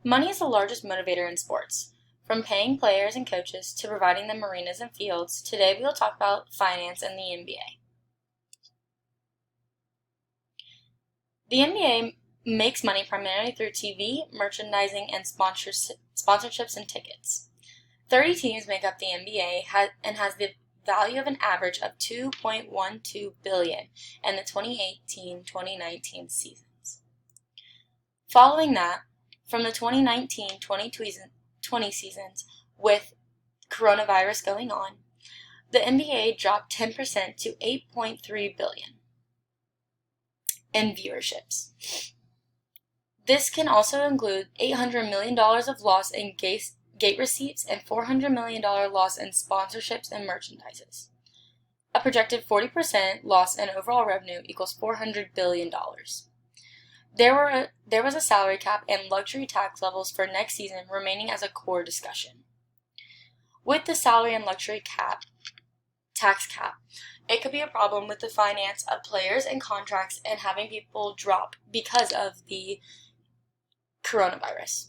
Money is the largest motivator in sports. From paying players and coaches to providing them arenas and fields, today we will talk about finance in the NBA. The NBA makes money primarily through TV, merchandising, and sponsorships and tickets. 30 teams make up the NBA and has the value of an average of $2.12 billion in the 2018-2019 seasons. Following that, from the 2019-2020 seasons, with coronavirus going on, the NBA dropped 10% to $8.3 billion in viewerships. This can also include $800 million of loss in gate receipts and $400 million loss in sponsorships and merchandises. A projected 40% loss in overall revenue equals $400 billion. There was a salary cap and luxury tax levels for next season remaining as a core discussion. With the salary and luxury tax cap, it could be a problem with the finance of players and contracts and having people drop because of the coronavirus.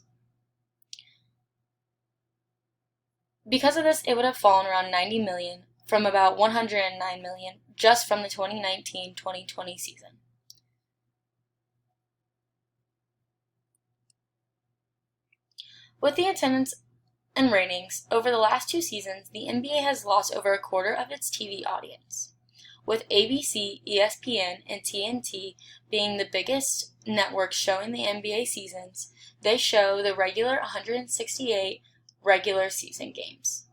Because of this, it would have fallen around $90 million from about $109 million just from the 2019-2020 season. With the attendance and ratings, over the last 2 seasons, the NBA has lost over a quarter of its TV audience. With ABC, ESPN, and TNT being the biggest networks showing the NBA seasons, they show the regular 168 regular season games.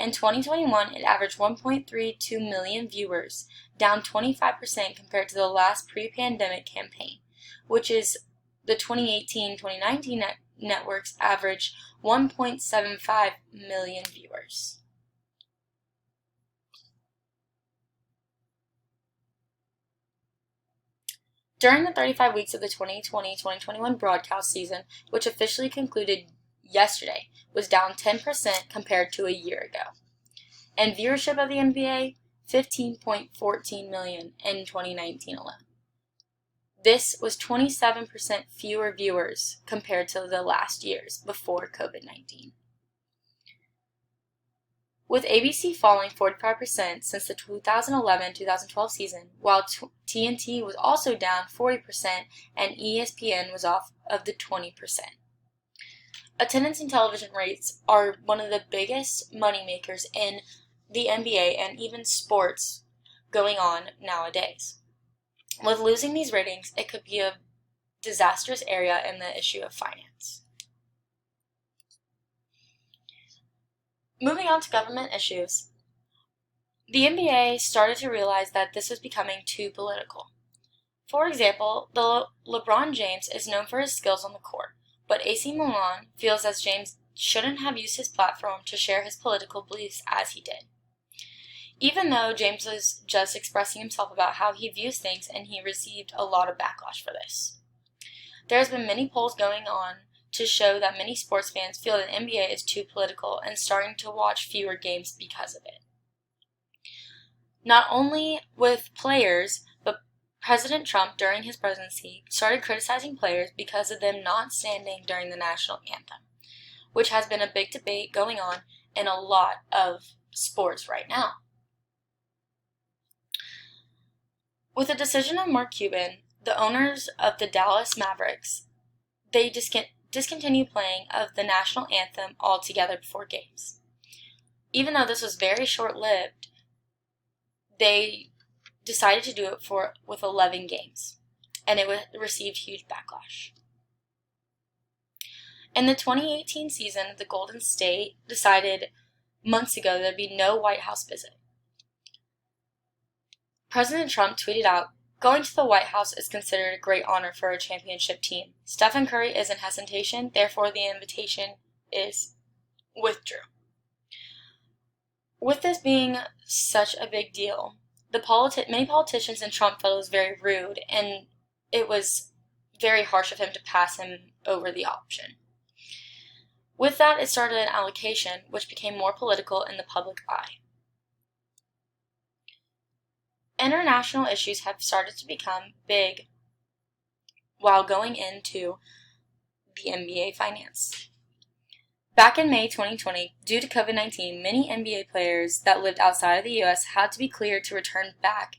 In 2021, it averaged 1.32 million viewers, down 25% compared to the last pre-pandemic campaign, which is the 2018-2019 networks average 1.75 million viewers. During the 35 weeks of the 2020-2021 broadcast season, which officially concluded yesterday, was down 10% compared to a year ago. And viewership of the NBA, 15.14 million in 2019 alone. This was 27% fewer viewers compared to the last years before COVID-19. With ABC falling 45% since the 2011-2012 season, while TNT was also down 40% and ESPN was off of the 20%. Attendance and television rates are one of the biggest moneymakers in the NBA and even sports going on nowadays. With losing these ratings, it could be a disastrous area in the issue of finance. Moving on to government issues, the NBA started to realize that this was becoming too political. For example, LeBron James is known for his skills on the court, but AC Milan feels that James shouldn't have used his platform to share his political beliefs as he did. Even though James was just expressing himself about how he views things, and he received a lot of backlash for this. There has been many polls going on to show that many sports fans feel that the NBA is too political and starting to watch fewer games because of it. Not only with players, but President Trump during his presidency started criticizing players because of them not standing during the national anthem, which has been a big debate going on in a lot of sports right now. With the decision of Mark Cuban, the owners of the Dallas Mavericks, they discontinued playing of the national anthem altogether before games. Even though this was very short-lived, they decided to do it with 11 games, and it received huge backlash. In the 2018 season, the Golden State decided months ago there'd be no White House visit. President Trump tweeted out, "Going to the White House is considered a great honor for a championship team. Stephen Curry is in hesitation, therefore the invitation is withdrew." With this being such a big deal, many politicians in Trump felt it was very rude, and it was very harsh of him to pass him over the option. With that, it started an allocation, which became more political in the public eye. International issues have started to become big while going into the NBA finance. Back in May 2020, due to COVID-19, many NBA players that lived outside of the U.S. had to be cleared to return back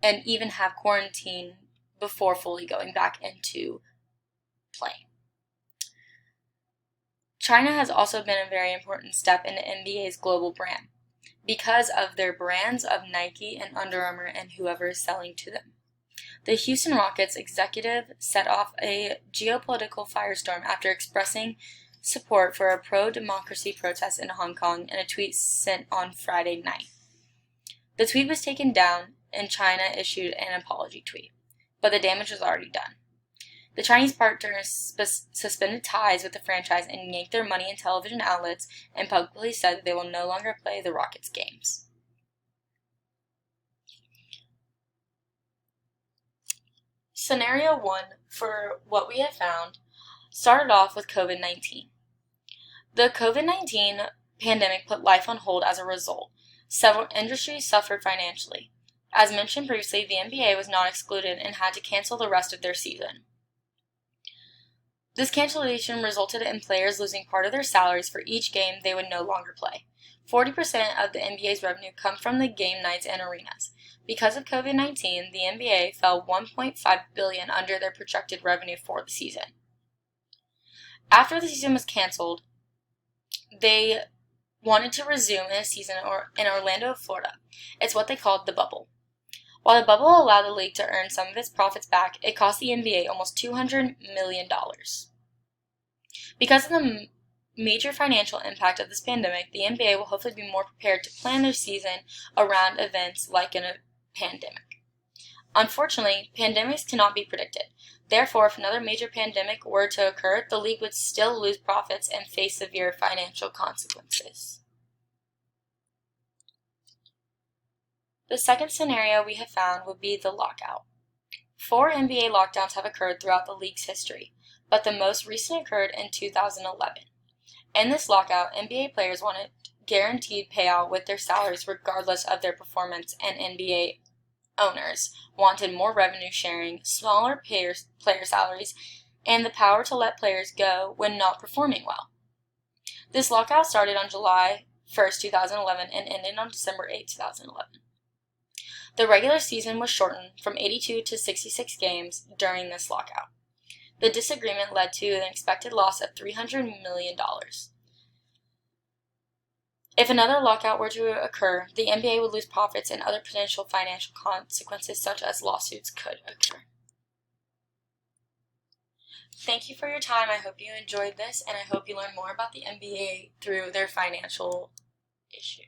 and even have quarantine before fully going back into play. China has also been a very important step in the NBA's global brand because of their brands of Nike and Under Armour and whoever is selling to them. The Houston Rockets executive set off a geopolitical firestorm after expressing support for a pro-democracy protest in Hong Kong in a tweet sent on Friday night. The tweet was taken down and China issued an apology tweet, but the damage was already done. The Chinese partners suspended ties with the franchise and yanked their money in television outlets and publicly said that they will no longer play the Rockets games. Scenario 1 for what we have found started off with COVID-19. The COVID-19 pandemic put life on hold as a result. Several industries suffered financially. As mentioned previously, the NBA was not excluded and had to cancel the rest of their season. This cancellation resulted in players losing part of their salaries for each game they would no longer play. 40% of the NBA's revenue comes from the game nights and arenas. Because of COVID-19, the NBA fell $1.5 billion under their projected revenue for the season. After the season was canceled, they wanted to resume a season in Orlando, Florida. It's what they called the bubble. While the bubble allowed the league to earn some of its profits back, it cost the NBA almost $200 million. Because of the major financial impact of this pandemic, the NBA will hopefully be more prepared to plan their season around events like in a pandemic. Unfortunately, pandemics cannot be predicted. Therefore, if another major pandemic were to occur, the league would still lose profits and face severe financial consequences. The second scenario we have found would be the lockout. 4 NBA lockdowns have occurred throughout the league's history, but the most recent occurred in 2011. In this lockout, NBA players wanted guaranteed payout with their salaries regardless of their performance, and NBA owners wanted more revenue sharing, smaller player salaries, and the power to let players go when not performing well. This lockout started on July 1st, 2011 and ended on December 8, 2011. The regular season was shortened from 82 to 66 games during this lockout. The disagreement led to an expected loss of $300 million. If another lockout were to occur, the NBA would lose profits and other potential financial consequences such as lawsuits could occur. Thank you for your time. I hope you enjoyed this, and I hope you learn more about the NBA through their financial issues.